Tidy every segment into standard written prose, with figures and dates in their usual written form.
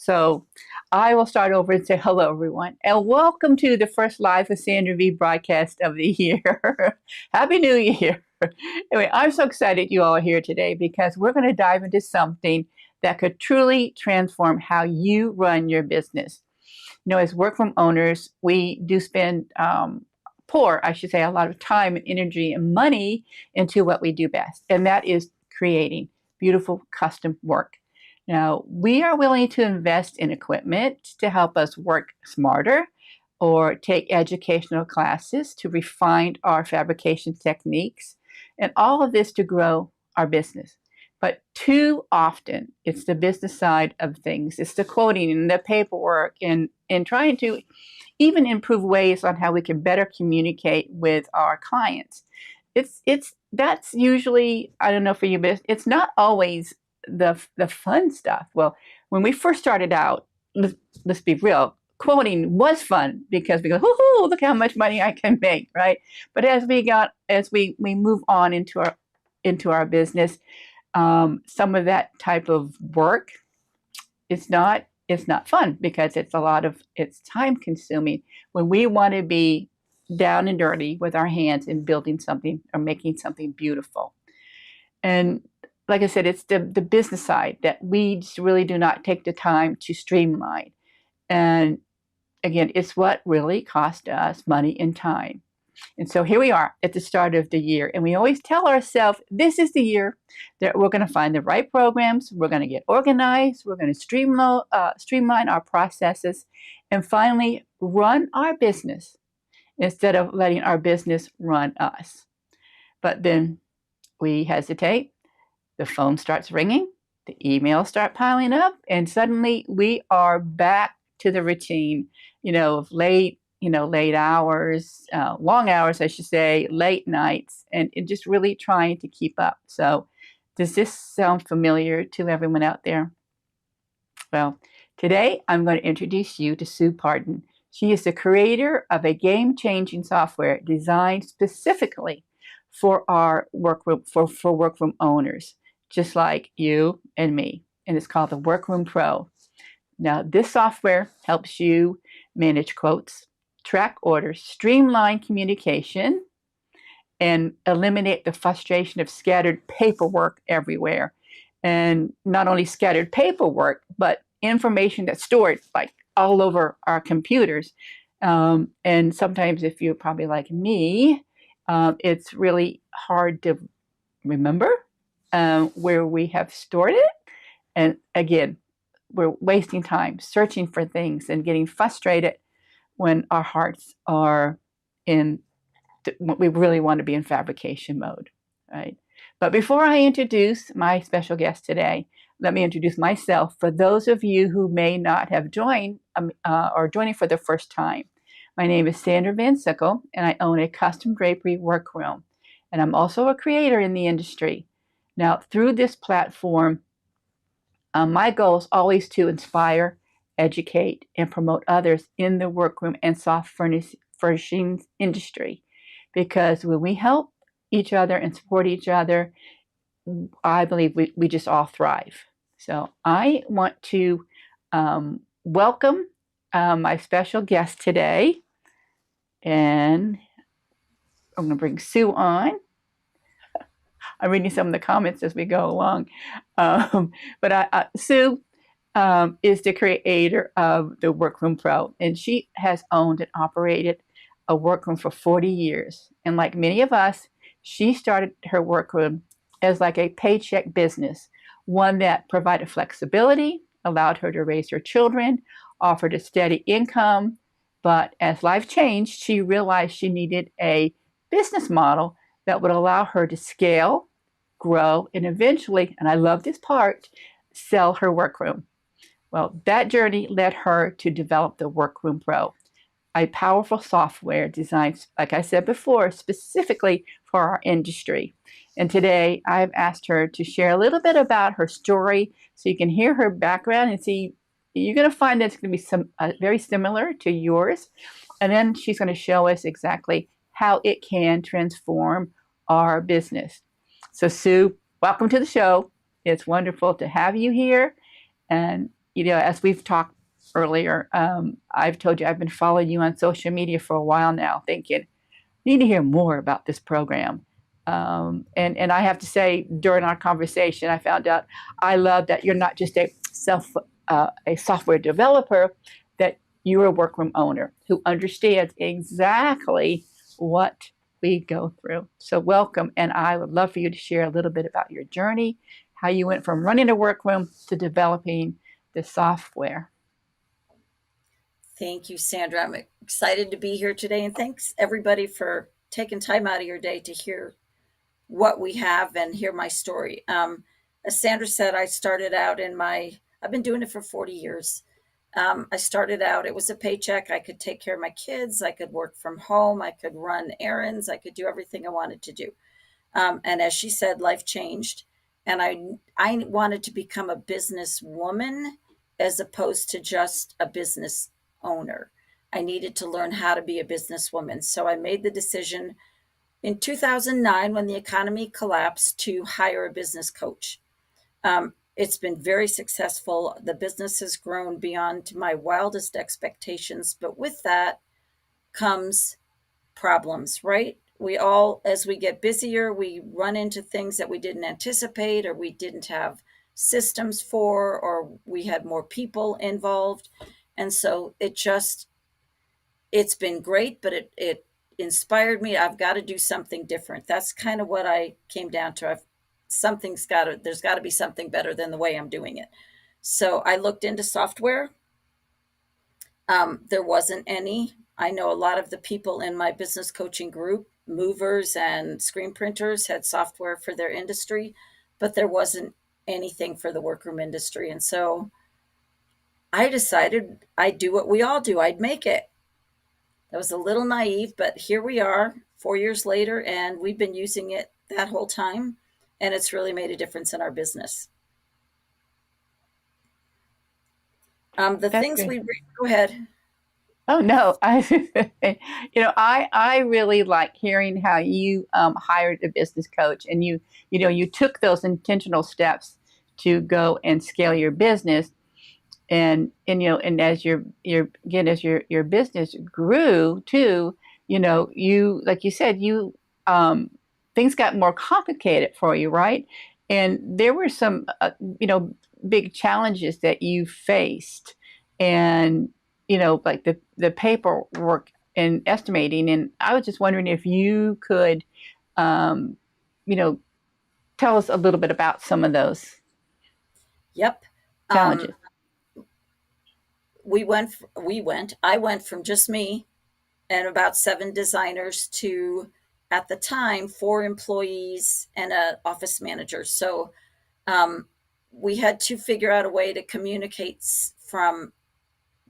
So I will start over and say hello, everyone, and welcome to the first live with Sandra V broadcast of the year. Happy New Year. Anyway, I'm so excited you all are here today because we're going to dive into something that could truly transform how you run your business. As workroom owners, we do spend, pour, I should say, a lot of time and energy and money into what we do best, and that is creating beautiful custom work. Now, we are willing to invest in equipment to help us work smarter or take educational classes to refine our fabrication techniques, and all of this to grow our business. But too often, it's the business side of things. It's the quoting and the paperwork and trying to even improve ways on how we can better communicate with our clients. That's usually, I don't know for you, but it's not always the fun stuff. Well, when we first started out, let's be real, quoting was fun because we go, hoo, look how much money I can make, right? But as we move on into our business, some of that type of work, it's not fun because it's time consuming when we want to be down and dirty with our hands and building something or making something beautiful. And like I said, it's the business side that we just really do not take the time to streamline. And again, it's what really cost us money and time. And so here we are at the start of the year, and we always tell ourselves this is the year that we're going to find the right programs, we're going to get organized, we're going to streamline our processes, and finally run our business instead of letting our business run us. But then we hesitate, the phone starts ringing, the emails start piling up, and suddenly we are back to the routine, of late hours, long hours, I should say, late nights, and just really trying to keep up. So does this sound familiar to everyone out there? Well, today I'm going to introduce you to Sue Parten. She is the creator of a game-changing software designed specifically for our workroom, for workroom owners, just like you and me, and it's called the Workroom Pro. Now, this software helps you manage quotes, track orders, streamline communication, and eliminate the frustration of scattered paperwork everywhere. And not only scattered paperwork, but information that's stored like all over our computers. And sometimes, if you're probably like me, it's really hard to remember where we have stored it. And again, we're wasting time searching for things and getting frustrated when our hearts are what we really want to be in fabrication mode, right? But before I introduce my special guest today, let me introduce myself for those of you who may not have joined or joining for the first time. My name is Sandra V, and I own a custom drapery workroom, and I'm also a creator in the industry. Now, through this platform, my goal is always to inspire, educate, and promote others in the workroom and soft furnishings industry. Because when we help each other and support each other, I believe we just all thrive. So I want to welcome my special guest today. And I'm going to bring Sue on. I'm reading some of the comments as we go along. But Sue is the creator of the Workroom Pro, and she has owned and operated a workroom for 40 years. And like many of us, she started her workroom as like a paycheck business, one that provided flexibility, allowed her to raise her children, offered a steady income. But as life changed, she realized she needed a business model that would allow her to scale, grow, and eventually, and I love this part, sell her workroom. Well, that journey led her to develop the Workroom Pro, a powerful software designed, like I said before, specifically for our industry. And today I've asked her to share a little bit about her story so you can hear her background and see, you're going to find that it's going to be very similar to yours. And then she's going to show us exactly how it can transform our business. So Sue, welcome to the show. It's wonderful to have you here. And as we've talked earlier, I've told you I've been following you on social media for a while now, thinking, need to hear more about this program. And I have to say, during our conversation, I found out I love that you're not just a software developer, that you're a workroom owner who understands exactly what we go through. So welcome, and I would love for you to share a little bit about your journey, how you went from running a workroom to developing the software. Thank you, Sandra. I'm excited to be here today, and thanks everybody for taking time out of your day to hear what we have and hear my story. As Sandra said, I've been doing it for 40 years. I started out, it was a paycheck. I could take care of my kids. I could work from home. I could run errands. I could do everything I wanted to do. And as she said, life changed. And I wanted to become a businesswoman as opposed to just a business owner. I needed to learn how to be a businesswoman. So I made the decision in 2009, when the economy collapsed, to hire a business coach. It's been very successful. The business has grown beyond my wildest expectations. But with that comes problems, right? We all, as we get busier, we run into things that we didn't anticipate, or we didn't have systems for, or we had more people involved. And so it's been great, but it inspired me. I've got to do something different. That's kind of what I came down to. There's got to be something better than the way I'm doing it. So I looked into software. There wasn't any. I know a lot of the people in my business coaching group, movers and screen printers, had software for their industry, but there wasn't anything for the workroom industry. And so I decided I'd do what we all do. I'd make it. That was a little naive, but here we are 4 years later, and we've been using it that whole time, and it's really made a difference in our business. The That's things good. we go ahead. Oh no, I really like hearing how you hired a business coach, and you took those intentional steps to go and scale your business, and as your business grew too, you, like you said, things got more complicated for you, right? And there were some big challenges that you faced, and like the paperwork and estimating. And I was just wondering if you could um, you know tell us a little bit about some of those Yep. Um, challenges. I went from just me and about 7 designers to, at the time, 4 employees and an office manager. So um, we had to figure out a way to communicate from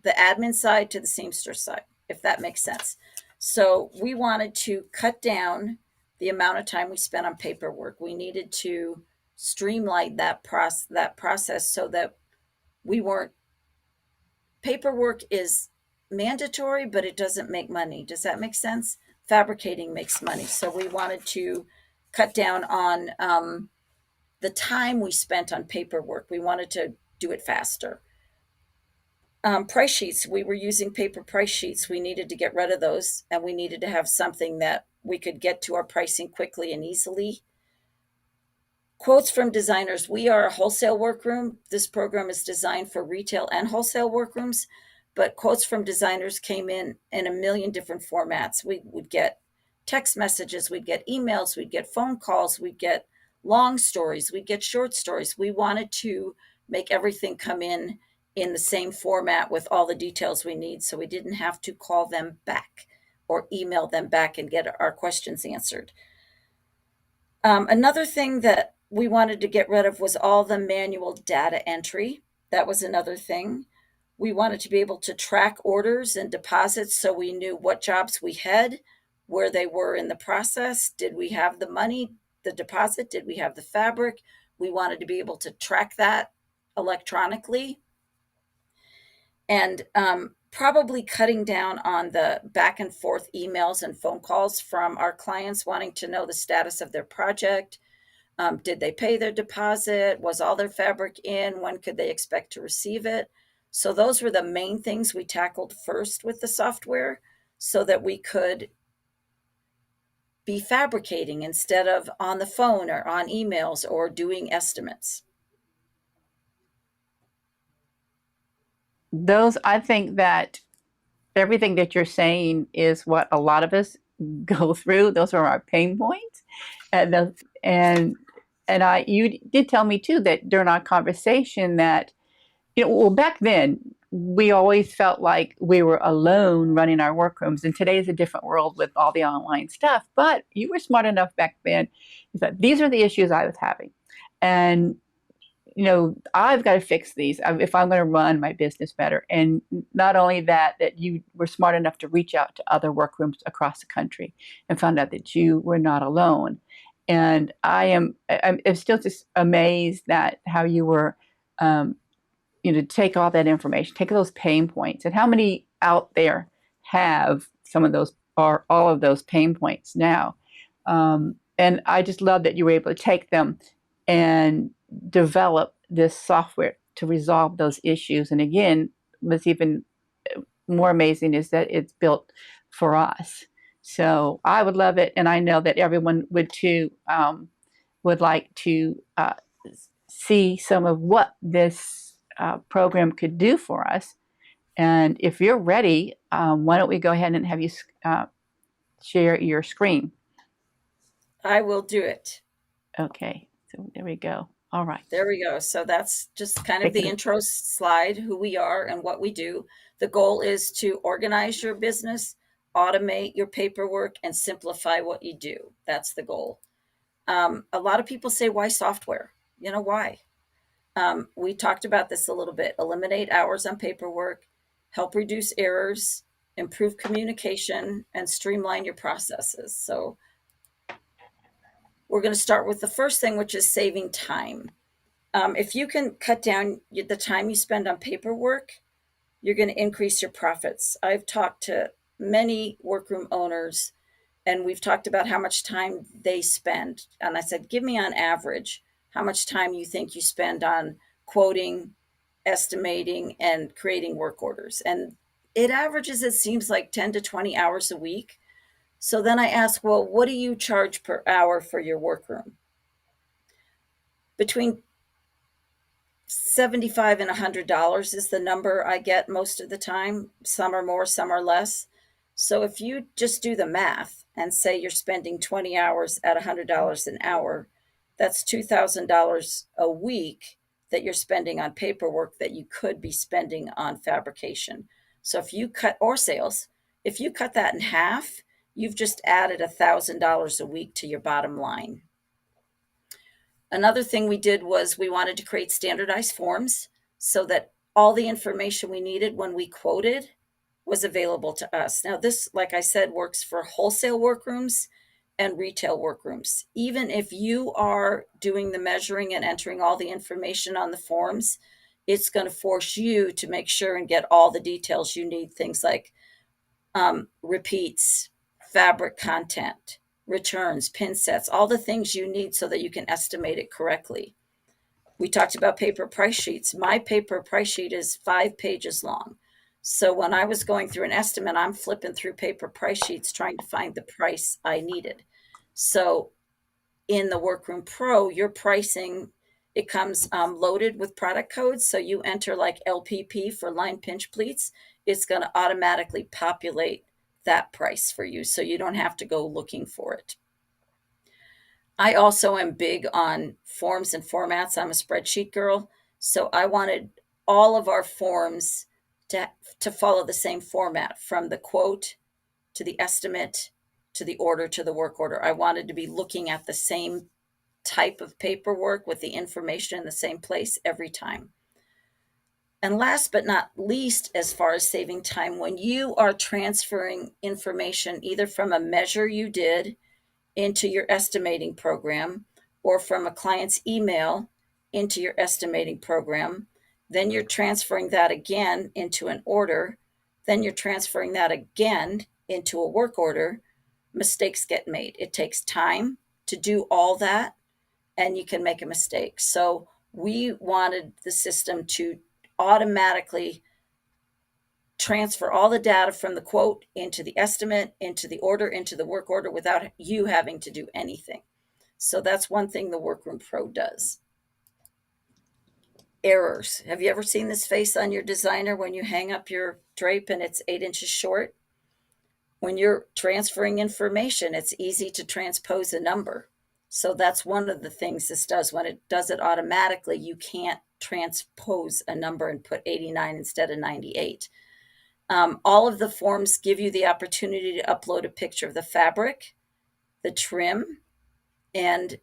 the admin side to the seamstress side, if that makes sense. So we wanted to cut down the amount of time we spent on paperwork. We needed to streamline that process so that we weren't paperwork is mandatory, but it doesn't make money. Does that make sense? Fabricating makes money. So we wanted to cut down on the time we spent on paperwork. We wanted to do it faster. Price sheets, we were using paper price sheets. We needed to get rid of those, and we needed to have something that we could get to our pricing quickly and easily. Quotes from designers. We are a wholesale workroom. This program is designed for retail and wholesale workrooms, but quotes from designers came in a million different formats. We would get text messages, we'd get emails, we'd get phone calls, we'd get long stories, we'd get short stories. We wanted to make everything come in the same format with all the details we need, so we didn't have to call them back or email them back and get our questions answered. Another thing that we wanted to get rid of was all the manual data entry. That was another thing. We wanted to be able to track orders and deposits so we knew what jobs we had, where they were in the process. Did we have the money, the deposit? Did we have the fabric? We wanted to be able to track that electronically. And probably cutting down on the back and forth emails and phone calls from our clients wanting to know the status of their project. Did they pay their deposit? Was all their fabric in? When could they expect to receive it? So those were the main things we tackled first with the software so that we could be fabricating instead of on the phone or on emails or doing estimates. Those, I think that everything that you're saying is what a lot of us go through. Those are our pain points, and and you did tell me too that during our conversation that well, back then we always felt like we were alone running our workrooms, and today is a different world with all the online stuff. But you were smart enough back then that these are the issues I was having, and I've got to fix these if I'm going to run my business better. And not only that, that you were smart enough to reach out to other workrooms across the country and found out that you were not alone. And I'm still just amazed that how you were, take all that information, take those pain points, and how many out there have some of those or all of those pain points now. And I just love that you were able to take them and develop this software to resolve those issues. And again, what's even more amazing is that it's built for us. So I would love it, and I know that everyone would too. Would like to see some of what this program could do for us. And if you're ready, why don't we go ahead and have you share your screen? I will do it. Okay, so there we go. All right. There we go. So that's just kind of the intro slide, who we are and what we do. The goal is to organize your business, automate your paperwork, and simplify what you do. That's the goal. A lot of people say, why software? Why? We talked about this a little bit. Eliminate hours on paperwork, help reduce errors, improve communication, and streamline your processes. So we're going to start with the first thing, which is saving time. If you can cut down the time you spend on paperwork, you're going to increase your profits. I've talked to many workroom owners, and we've talked about how much time they spend. And I said, give me on average how much time you think you spend on quoting, estimating, and creating work orders. And it averages, it seems like 10 to 20 hours a week. So then I ask, well, what do you charge per hour for your workroom? Between $75 and $100 is the number I get most of the time. Some are more, some are less. So if you just do the math and say you're spending 20 hours at $100 an hour, that's $2,000 a week that you're spending on paperwork that you could be spending on fabrication. So if you cut, or sales, if you cut that in half, you've just added $1,000 a week to your bottom line. Another thing we did was we wanted to create standardized forms so that all the information we needed when we quoted was available to us. Now, this, like I said, works for wholesale workrooms and retail workrooms. Even if you are doing the measuring and entering all the information on the forms, it's going to force you to make sure and get all the details you need, things like repeats, fabric content, returns, pin sets, all the things you need so that you can estimate it correctly. We talked about paper price sheets. My paper price sheet is 5 pages long. So when I was going through an estimate, I'm flipping through paper price sheets trying to find the price I needed. So in the Workroom Pro, your pricing, it comes loaded with product codes. So you enter like LPP for line pinch pleats, it's going to automatically populate that price for you. So you don't have to go looking for it. I also am big on forms and formats. I'm a spreadsheet girl. So I wanted all of our forms to follow the same format, from the quote to the estimate to the order to the work order. I wanted to be looking at the same type of paperwork with the information in the same place every time. And last but not least, as far as saving time, when you are transferring information either from a measure you did into your estimating program or from a client's email into your estimating program, then you're transferring that again into an order, then you're transferring that again into a work order, mistakes get made. It takes time to do all that. and you can make a mistake. So we wanted the system to automatically transfer all the data from the quote into the estimate, into the order, into the work order without you having to do anything. So that's one thing the Workroom Pro does. Errors. Have you ever seen this face on your designer when you hang up your drape and it's 8 inches short? When you're transferring information, it's easy to transpose a number. So that's one of the things this does. When it does it automatically, you can't transpose a number and put 89 instead of 98. All of the forms give you the opportunity to upload a picture of the fabric, the trim, and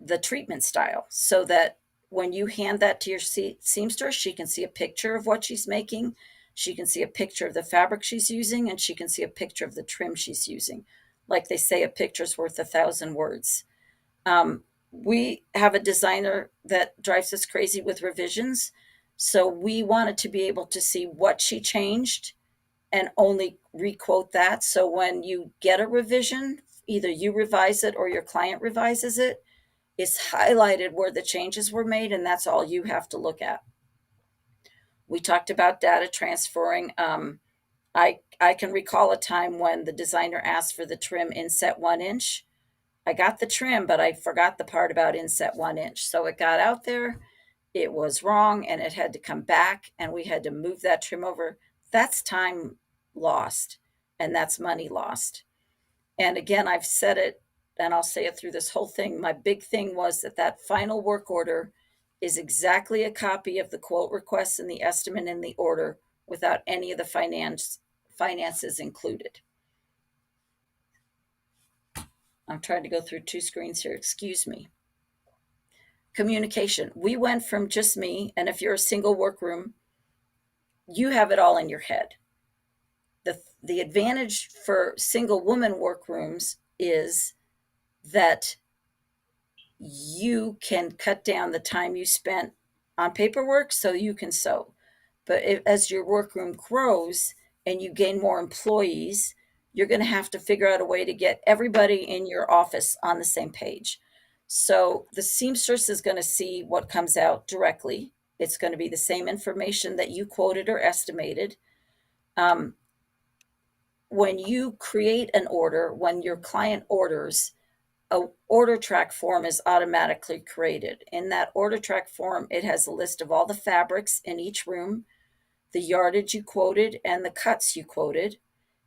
the treatment style, so that when you hand that to your seamstress, she can see a picture of what she's making. She can see a picture of the fabric she's using, and she can see a picture of the trim she's using. Like they say, a picture's worth 1,000 words. We have a designer that drives us crazy with revisions. So we wanted to be able to see what she changed and only requote that. So when you get a revision, either you revise it or your client revises it, it's highlighted where the changes were made, and that's all you have to look at. We talked about data transferring. I can recall a time when the designer asked for the trim inset 1 inch. I got the trim, but I forgot the part about inset 1 inch. So it got out there, it was wrong, and it had to come back, and we had to move that trim over. That's time lost, and that's money lost. And again, I've said it, and I'll say it through this whole thing. My big thing was that final work order is exactly a copy of the quote request and the estimate in the order without any of the finances included. I'm trying to go through 2 screens here. Excuse me. Communication. We went from just me, and if you're a single workroom, you have it all in your head. The advantage for single woman workrooms is that you can cut down the time you spent on paperwork so you can sew. But as your workroom grows and you gain more employees, you're going to have to figure out a way to get everybody in your office on the same page. So the seamstress is going to see what comes out directly. It's going to be the same information that you quoted or estimated. When you create an order, when your client orders, a order track form is automatically created. In that order track form, it has a list of all the fabrics in each room, the yardage you quoted, and the cuts you quoted.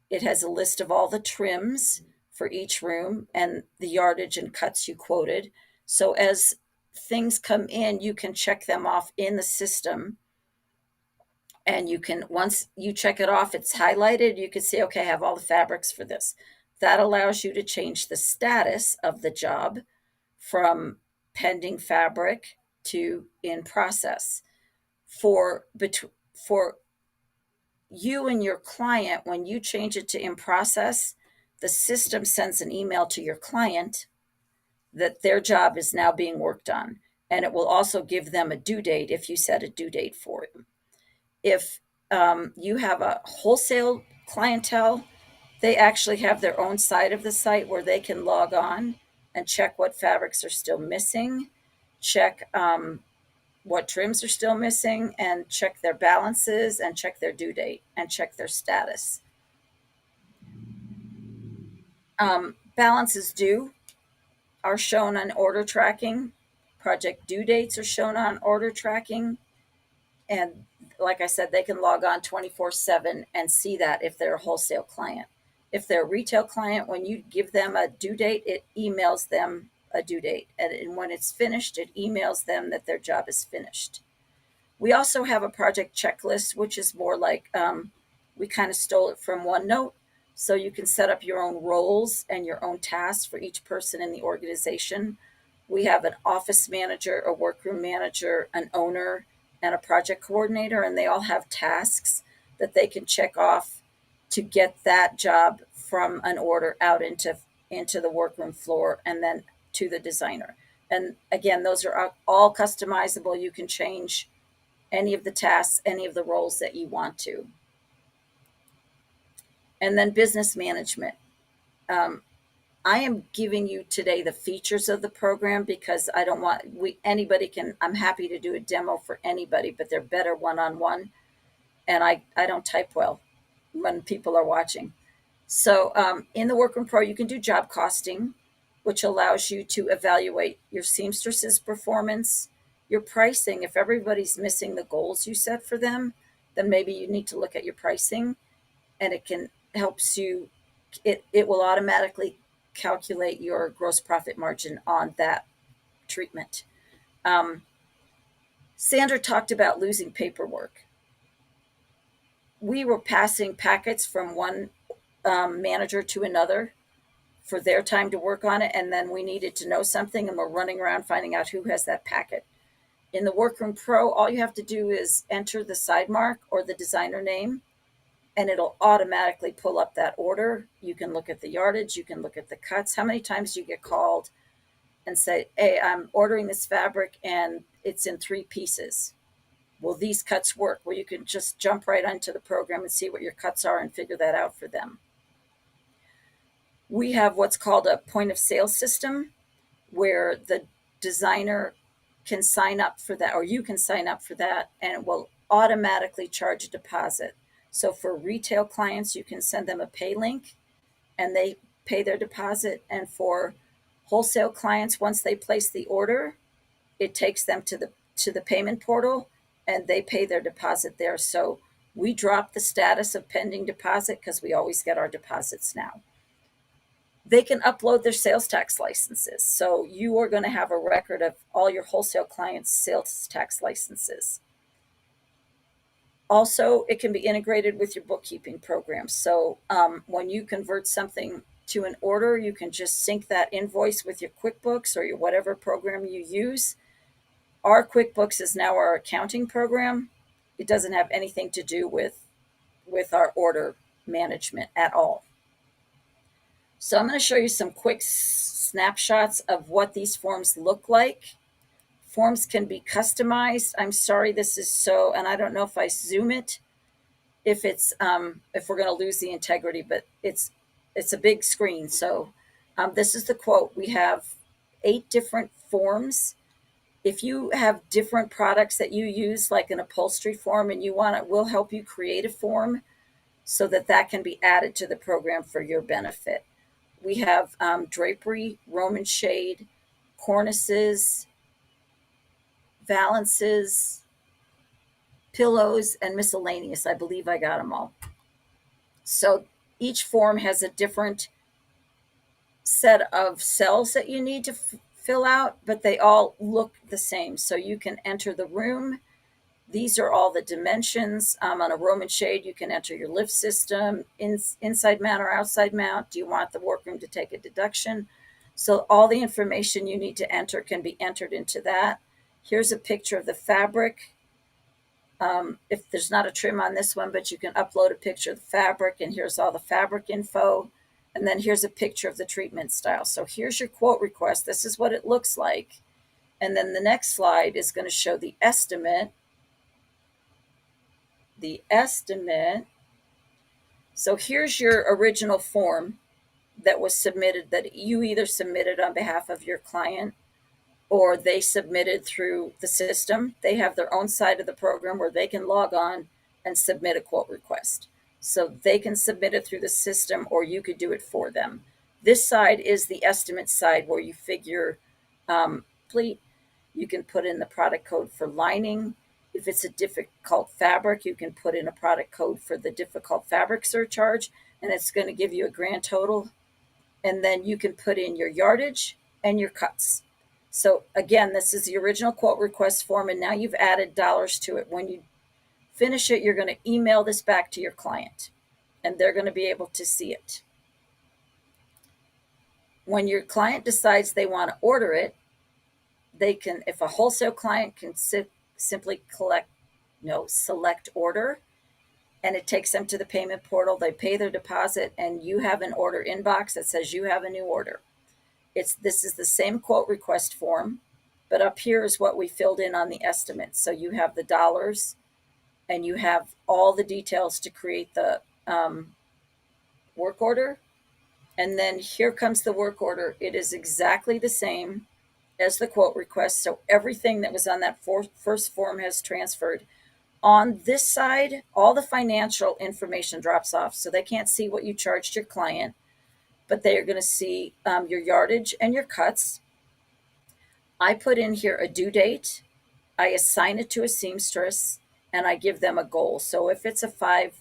It has a list of all the trims for each room and the yardage and cuts you quoted. So as things come in, you can check them off in the system. And you can, once you check it off, it's highlighted. You can see, okay, I have all the fabrics for this. That allows you to change the status of the job from pending fabric to in process. For you and your client, when you change it to in process, the system sends an email to your client that their job is now being worked on. And it will also give them a due date if you set a due date for it. If you have a wholesale clientele, they actually have their own side of the site where they can log on and check what fabrics are still missing, check what trims are still missing, and check their balances, and check their due date, and check their status. Balances due are shown on order tracking. Project due dates are shown on order tracking. And like I said, they can log on 24/7 and see that if they're a wholesale client. If they're a retail client, when you give them a due date, it emails them a due date. And when it's finished, it emails them that their job is finished. We also have a project checklist, which is more like we kind of stole it from OneNote. So you can set up your own roles and your own tasks for each person in the organization. We have an office manager, a workroom manager, an owner, and a project coordinator, and they all have tasks that they can check off to get that job from an order out into the workroom floor and then to the designer. And again, those are all customizable. You can change any of the tasks, any of the roles that you want to. And then business management. I am giving you today the features of the program because I don't want anybody can. I'm happy to do a demo for anybody, but they're better one-on-one. And I don't type well when people are watching. So in the Workroom Pro, you can do job costing, which allows you to evaluate your seamstress's performance, your pricing. If everybody's missing the goals you set for them, then maybe you need to look at your pricing, and it can helps you. It will automatically calculate your gross profit margin on that treatment. Um, Sandra talked about losing paperwork. We were passing packets from one manager to another for their time to work on it, and then we needed to know something, and we're running around finding out who has that packet. In the Workroom Pro, all you have to do is enter the side mark or the designer name, and it'll automatically pull up that order. You can look at the yardage, you can look at the cuts. How many times do you get called and say, hey, I'm ordering this fabric and it's in 3 pieces? Will these cuts work? Well, you can just jump right onto the program and see what your cuts are and figure that out for them. We have what's called a point of sale system where the designer can sign up for that, or you can sign up for that, and it will automatically charge a deposit. So for retail clients, you can send them a pay link and they pay their deposit. And for wholesale clients, once they place the order, it takes them to the payment portal and they pay their deposit there. So we drop the status of pending deposit because we always get our deposits now. They can upload their sales tax licenses. So you are going to have a record of all your wholesale clients' sales tax licenses. Also, it can be integrated with your bookkeeping program. So when you convert something to an order, you can just sync that invoice with your QuickBooks or your whatever program you use. Our QuickBooks is now our accounting program. It doesn't have anything to do with our order management at all. So I'm going to show you some quick snapshots of what these forms look like. Forms can be customized. I'm sorry, this is so, and I don't know if I zoom it, if we're going to lose the integrity, but it's a big screen. So this is the quote. We have 8 different forms. If you have different products that you use, like an upholstery form, and you want it, we'll help you create a form so that can be added to the program for your benefit. We have drapery, Roman shade, cornices, valances, pillows, and miscellaneous. I believe I got them all. So each form has a different set of cells that you need to fill out, but they all look the same. So you can enter the room. These are all the dimensions. On a Roman shade, you can enter your lift system, inside mount or outside mount. Do you want the workroom to take a deduction? So all the information you need to enter can be entered into that. Here's a picture of the fabric. If there's not a trim on this one, but you can upload a picture of the fabric, and here's all the fabric info. And then here's a picture of the treatment style. So here's your quote request. This is what it looks like. And then the next slide is going to show the estimate. So here's your original form that was submitted, that you either submitted on behalf of your client or they submitted through the system. They have their own side of the program where they can log on and submit a quote request. So they can submit it through the system, or you could do it for them. This side is the estimate side where you figure pleat. You can put in the product code for lining. If it's a difficult fabric, you can put in a product code for the difficult fabric surcharge, and it's going to give you a grand total. And then you can put in your yardage and your cuts. So again, this is the original quote request form, and now you've added dollars to it. When you finish it, you're going to email this back to your client, and they're going to be able to see it. When your client decides they want to order it, they can, if a wholesale client can simply select order, and it takes them to the payment portal. They pay their deposit, and you have an order inbox that says you have a new order. This is the same quote request form, but up here is what we filled in on the estimate. So you have the dollars, and you have all the details to create the work order. And then here comes the work order. It is exactly the same as the quote request. So everything that was on that first form has transferred. On this side, all the financial information drops off. So they can't see what you charged your client, but they are going to see your yardage and your cuts. I put in here a due date. I assign it to a seamstress and I give them a goal. So if it's a 5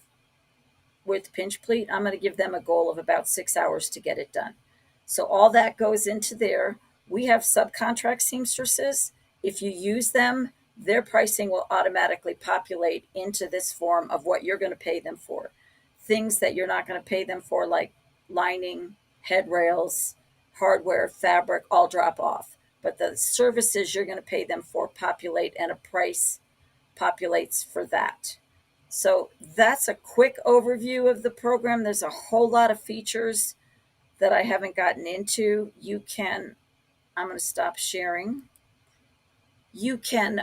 width pinch pleat, I'm going to give them a goal of about 6 hours to get it done. So all that goes into there. We have subcontract seamstresses. If you use them, their pricing will automatically populate into this form of what you're going to pay them for. Things that you're not going to pay them for, like lining, head rails, hardware, fabric, all drop off. But the services you're going to pay them for populate, and a price populates for that. So that's a quick overview of the program. There's a whole lot of features that I haven't gotten into. I'm going to stop sharing. You can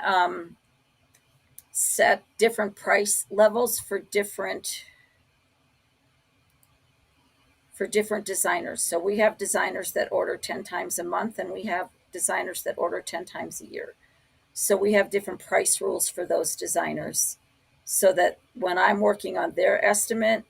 set different price levels for different designers. So we have designers that order 10 times a month, and we have designers that order 10 times a year. So we have different price rules for those designers, so that when I'm working on their estimate,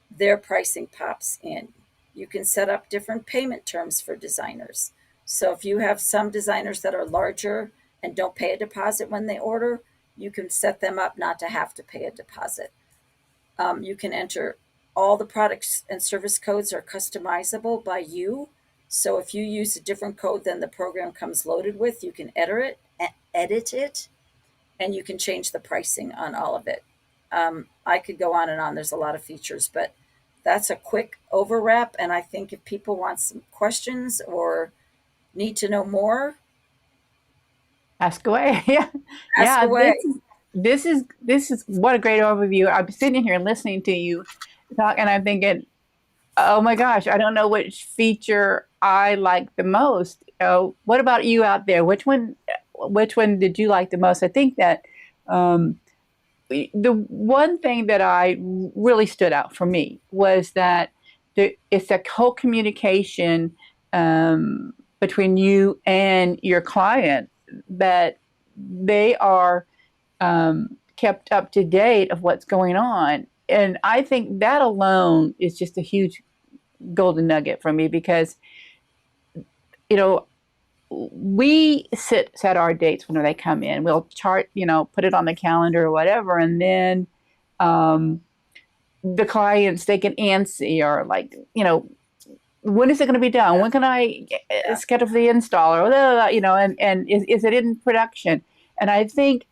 their pricing pops in. You can set up different payment terms for designers. So if you have some designers that are larger and don't pay a deposit when they order, you can set them up not to have to pay a deposit. You can enter all the products and service codes are customizable by you. So if you use a different code than the program comes loaded with, you can edit it, and you can change the pricing on all of it. I could go on and on. There's a lot of features, but that's a quick overwrap. And I think if people want some questions or need to know more, Ask away. Yeah. ask Yeah. away. This is what a great overview. I'm sitting here listening to you talk, and I'm thinking, oh my gosh, I don't know which feature I like the most. What about you out there? Which one did you like the most? I think that the one thing that I really stood out for me was that it's a whole communication between you and your client, that they are kept up to date of what's going on. And I think that alone is just a huge golden nugget for me, because, you know, we set our dates when they come in. We'll chart, put it on the calendar or whatever, and then the clients, they can answer, or like, when is it going to be done? When can I schedule the install? Or and is it in production? And I think,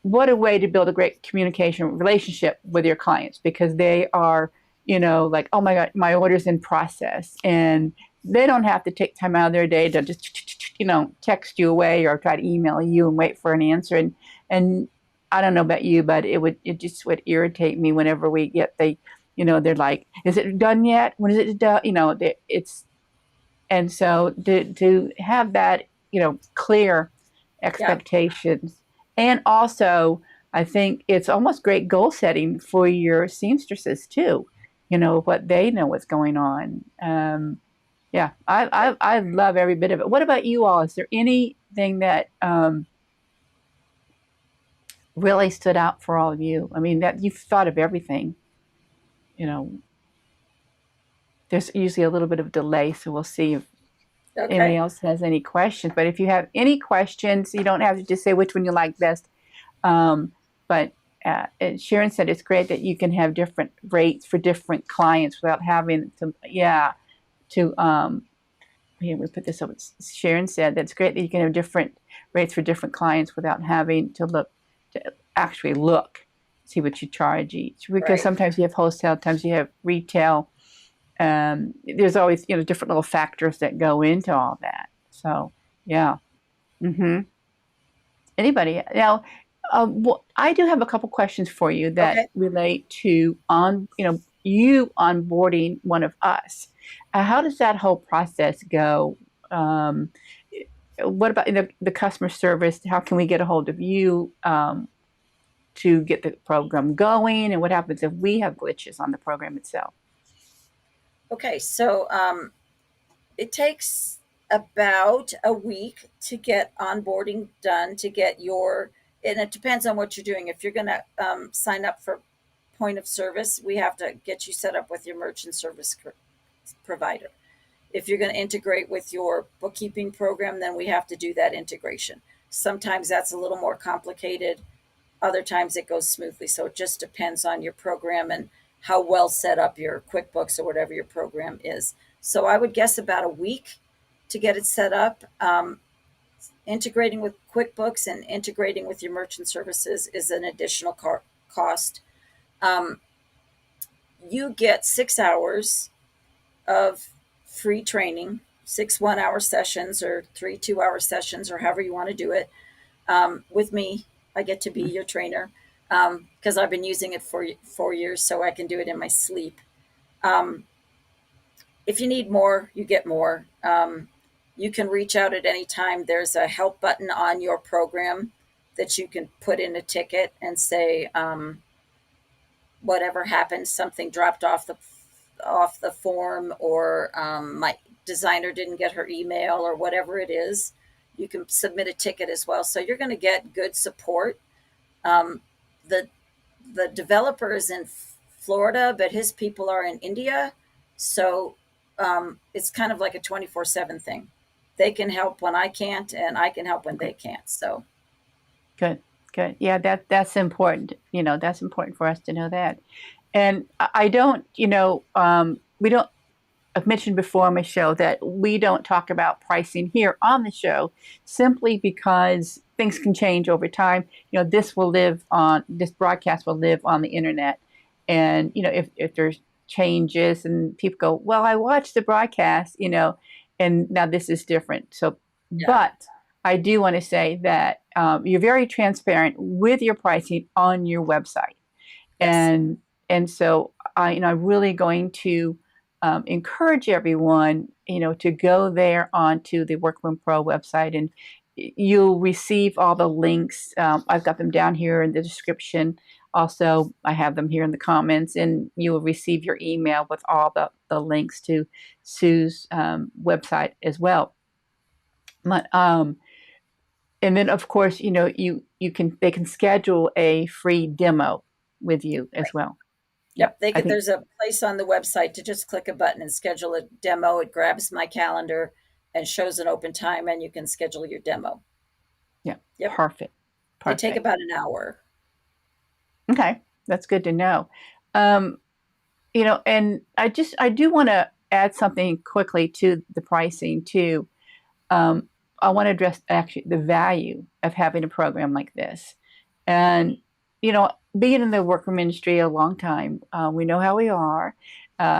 what a way to build a great communication relationship with your clients, because they are, like, oh my God, my order's in process, and they don't have to take time out of their day to just, text you away or try to email you and wait for an answer. And I don't know about you, but it just would irritate me whenever we get they're like, is it done yet? When is it done? And so to have that, clear expectations. And also, I think it's almost great goal setting for your seamstresses too. What they know what's going on. Yeah, I love every bit of it. What about you all? Is there anything that really stood out for all of you? I mean, that you've thought of everything. There's usually a little bit of delay, so we'll see if anybody else has any questions. But if you have any questions, you don't have to just say which one you like best. But Sharon said it's great that you can have different rates for different clients without having to, here, we put this up. Sharon said that's great that you can have different rates for different clients without having to actually see what you charge each. Because sometimes you have wholesale, sometimes you have retail. There's always, different little factors that go into all that. So, yeah. Anybody? Now, I do have a couple questions for you that relate to you onboarding one of us. How does that whole process go? What about the customer service? How can we get a hold of you to get the program going? And what happens if we have glitches on the program itself? Okay, so it takes about a week to get onboarding done, to get your, and it depends on what you're doing. If you're going to sign up for point of service, we have to get you set up with your merchant service provider. If you're going to integrate with your bookkeeping program, then we have to do that integration. Sometimes that's a little more complicated. Other times it goes smoothly. So it just depends on your program and how well set up your QuickBooks or whatever your program is. So I would guess about a week to get it set up. Integrating with QuickBooks and integrating with your merchant services is an additional cost. Um, you get 6 hours of free training, 6 1-hour sessions or 3 2-hour sessions, or however you want to do it. With me, I get to be your trainer because I've been using it for 4 years, so I can do it in my sleep. Um, if you need more, you get more. You can reach out at any time. There's a help button on your program that you can put in a ticket and say, whatever happened, something dropped off the form, or my designer didn't get her email, or whatever it is. You can submit a ticket as well. So you're going to get good support. Um, the the developer is in Florida, but his people are in India. So it's kind of like a 24/7 thing. They can help when I can't, and I can help when Okay. they can't. So, Good, good. Yeah, that's important. That's important for us to know that. And I don't, we don't. I've mentioned before on my show that we don't talk about pricing here on the show simply because things can change over time. This broadcast will live on the internet. And, if there's changes and people go, well, I watched the broadcast, and now this is different. So, yeah. but I do want to say that you're very transparent with your pricing on your website. Yes. And so I'm really going to encourage everyone, to go there onto the Workroom Pro website, and you'll receive all the links. I've got them down here in the description. Also, I have them here in the comments, and you will receive your email with all the links to Sue's website as well. But, and then, of course, they can schedule a free demo with you as well. Yeah, Yep. They I could, think. there's a place on the website to just click a button and schedule a demo. It grabs my calendar and shows an open time, and you can schedule your demo. Yeah, Yep. perfect, They take perfect. about an hour. Okay, that's good to know. Um, and I do want to add something quickly to the pricing too. Um, I want to address actually the value of having a program like this, and being in the workroom industry a long time, we know how we are.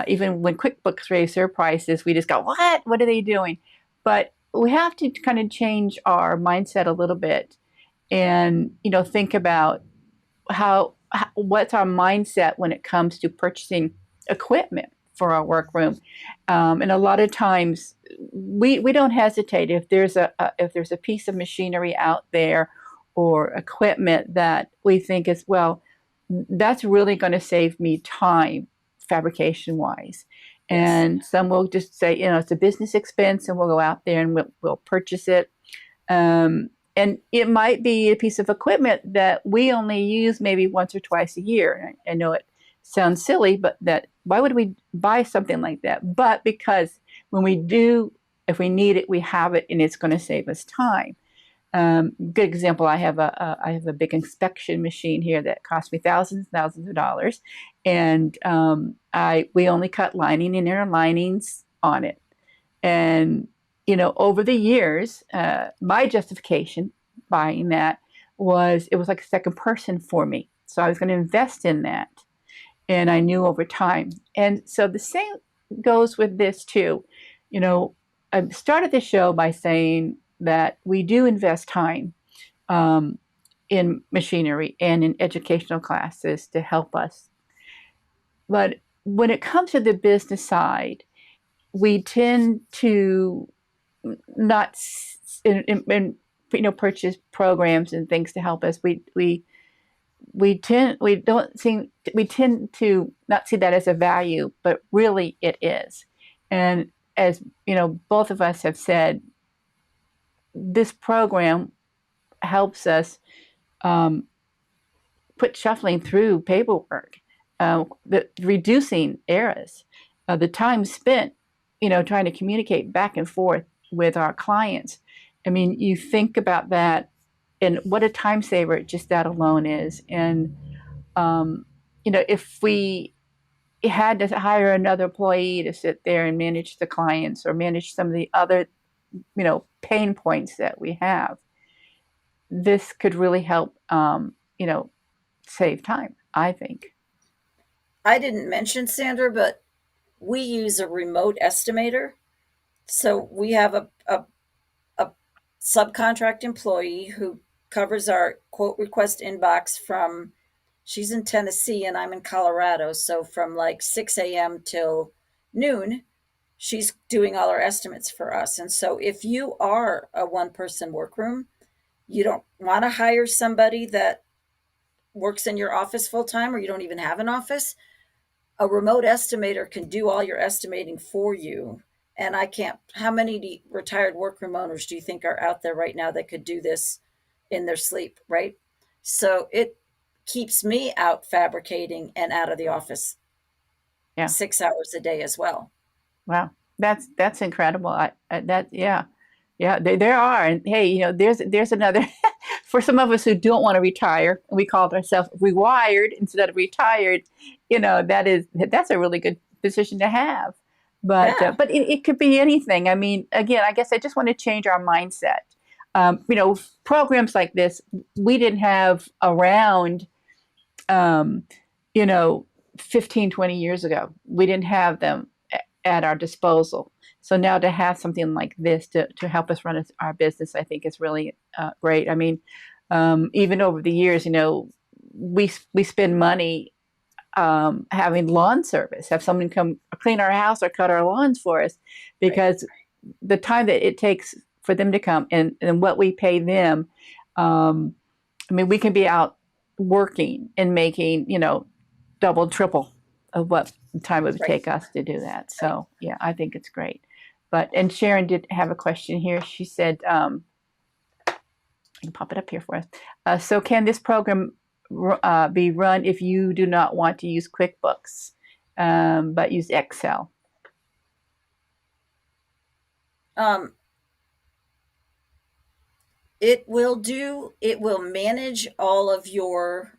Even when QuickBooks raised their prices, we just go, "What? What are they doing?" But we have to kind of change our mindset a little bit, and think about what's our mindset when it comes to purchasing equipment for our workroom. And a lot of times we don't hesitate if there's a piece of machinery out there or equipment that we think is, well, that's really going to save me time fabrication wise. Yes. And some will just say, it's a business expense, and we'll go out there and we'll purchase it. And it might be a piece of equipment that we only use maybe once or twice a year. I know it sounds silly, but why would we buy something like that? But because when we do, if we need it, we have it, and it's going to save us time. Good example. I have a big inspection machine here that cost me thousands and thousands of dollars, and we only cut lining and inner linings on it. And, over the years, my justification buying that was it was like a second person for me. So I was going to invest in that. And I knew over time. And so the same goes with this too. You know, I started the show by saying that we do invest time um, in machinery and in educational classes to help us. But when it comes to the business side, we tend to not purchase programs and things to help us. We we tend to not see that as a value, but really it is. And as you know, both of us have said, this program helps us um, put shuffling through paperwork, reducing errors, the time spent, trying to communicate back and forth with our clients. I mean, you think about that and what a time saver just that alone is. And, if we had to hire another employee to sit there and manage the clients or manage some of the other, pain points that we have, this could really help, save time, I think. I didn't mention, Sandra, but we use a remote estimator. So we have a subcontract employee who covers our quote request inbox from, she's in Tennessee and I'm in Colorado. So from like 6 a.m. till noon, she's doing all our estimates for us. And so if you are a one person workroom, you don't want to hire somebody that works in your office full time, or you don't even have an office, a remote estimator can do all your estimating for you. And I can't, how many retired workroom owners do you think are out there right now that could do this in their sleep, right? So it keeps me out fabricating and out of the office Yeah. 6 hours a day as well. Wow. That's incredible. Yeah, there are. And hey, there's another for some of us who don't want to retire, we call ourselves rewired instead of retired. That's a really good position to have. But Yeah. it could be anything. I mean, again, I guess I just want to change our mindset. Programs like this we didn't have around, um, you know, 15, 20 years ago. We didn't have them at our disposal. So now to have something like this to help us run our business, I think is really great. I mean, even over the years, we spend money having lawn service, have someone come clean our house or cut our lawns for us, because the time that it takes for them to come and what we pay them, I mean, we can be out working and making, double, triple of what time it would take us to do that. So, yeah, I think it's great. And Sharon did have a question here. She said, I can pop it up here for us. So can this program be run if you do not want to use QuickBooks, but use Excel? It will manage all of your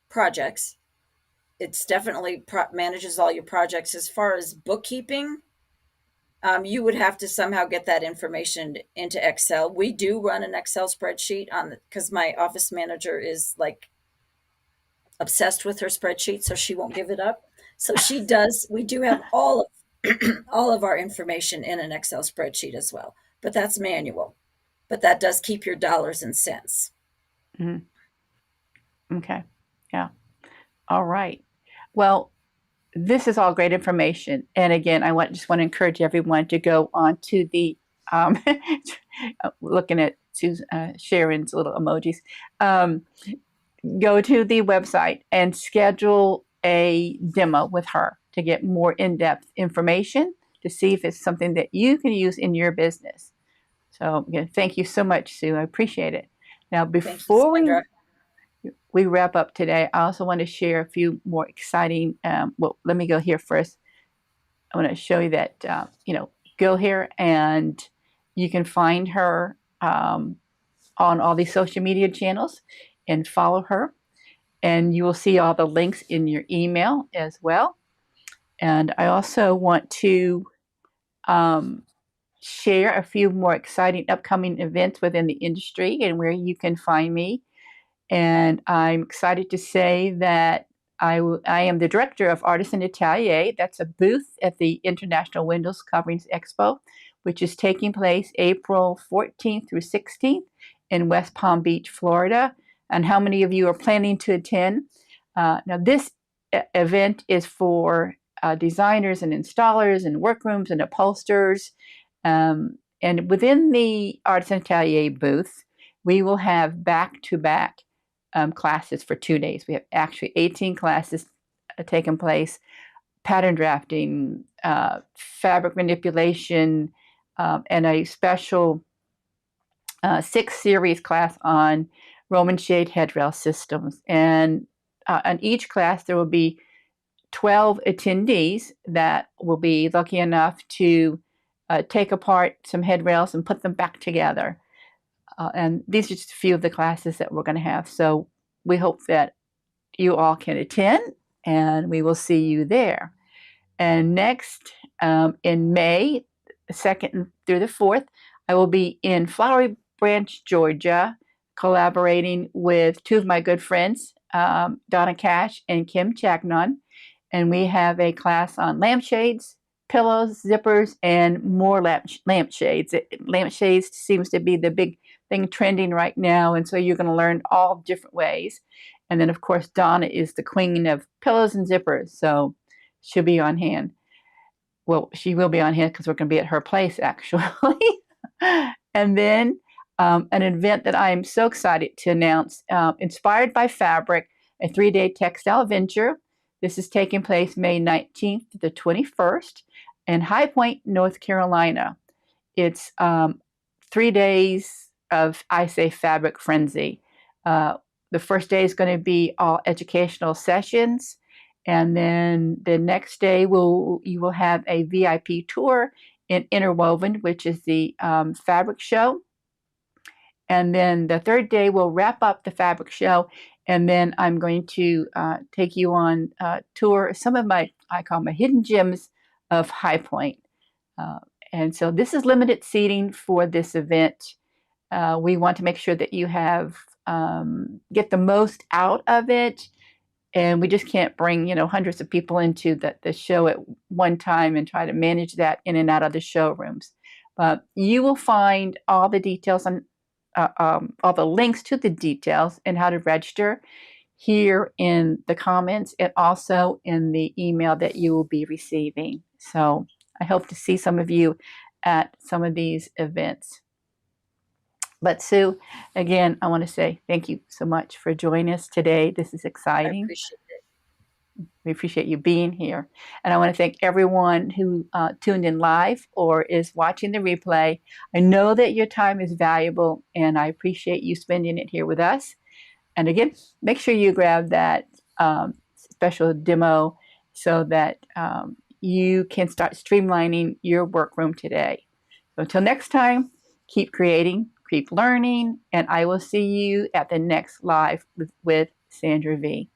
projects. It's definitely manages all your projects. As far as bookkeeping, you would have to somehow get that information into Excel. We do run an Excel spreadsheet because my office manager is like obsessed with her spreadsheet, so she won't give it up. So she does. We do have all of our information in an Excel spreadsheet as well, but that's manual. But that does keep your dollars and cents. Mm-hmm. Okay. Yeah. All right. Well, this is all great information. And again, just want to encourage everyone to go on to the, looking at Sharon's little emojis, go to the website and schedule a demo with her to get more in-depth information to see if it's something that you can use in your business. So again, thank you so much, Sue. I appreciate it. Now, before we wrap up today, I also want to share a few more exciting, let me go here first. I want to show you that, go here and you can find her on all these social media channels and follow her. And you will see all the links in your email as well. And I also want to share a few more exciting upcoming events within the industry and where you can find me. And I'm excited to say that I am the director of Artisan Atelier. That's a booth at the International Windows Coverings Expo, which is taking place April 14th through 16th in West Palm Beach, Florida. And how many of you are planning to attend? Now, this event is for designers and installers and workrooms and upholsterers. And within the Artisan Atelier booth, we will have back-to-back classes for 2 days. We have actually 18 classes taking place: pattern drafting, fabric manipulation, and a special 6-series class on Roman shade headrail systems. And on each class, there will be 12 attendees that will be lucky enough to take apart some headrails and put them back together. And these are just a few of the classes that we're going to have. So we hope that you all can attend, and we will see you there. And next, in May 2nd through the 4th, I will be in Flowery Branch, Georgia, collaborating with 2 of my good friends, Donna Cash and Kim Chagnon. And we have a class on lampshades, pillows, zippers, and more lampshades. Lampshades seems to be the big thing trending right now, and so you're going to learn all different ways. And then, of course, Donna is the queen of pillows and zippers, so she'll be on hand. Well, she will be on hand because we're going to be at her place, actually. And then an event that I am so excited to announce, Inspired by Fabric, a 3-day textile venture. This is taking place May 19th to the 21st in High Point, North Carolina. It's 3 days of, I say, fabric frenzy. The first day is going to be all educational sessions. And then the next day, you will have a VIP tour in Interwoven, which is the fabric show. And then the third day, we'll wrap up the fabric show. And then I'm going to take you on a tour, some of I call my hidden gems of High Point. And so this is limited seating for this event. We want to make sure that you get the most out of it. And we just can't bring, hundreds of people into the show at one time and try to manage that in and out of the showrooms. But you will find all the details on all the links to the details and how to register here in the comments and also in the email that you will be receiving. So I hope to see some of you at some of these events. But Sue, again, I want to say thank you so much for joining us today. This is exciting. I appreciate it. We appreciate you being here. And I want to thank everyone who tuned in live or is watching the replay. I know that your time is valuable, and I appreciate you spending it here with us. And again, make sure you grab that special demo so that you can start streamlining your workroom today. So until next time, keep creating, keep learning, and I will see you at the next live with Sandra V.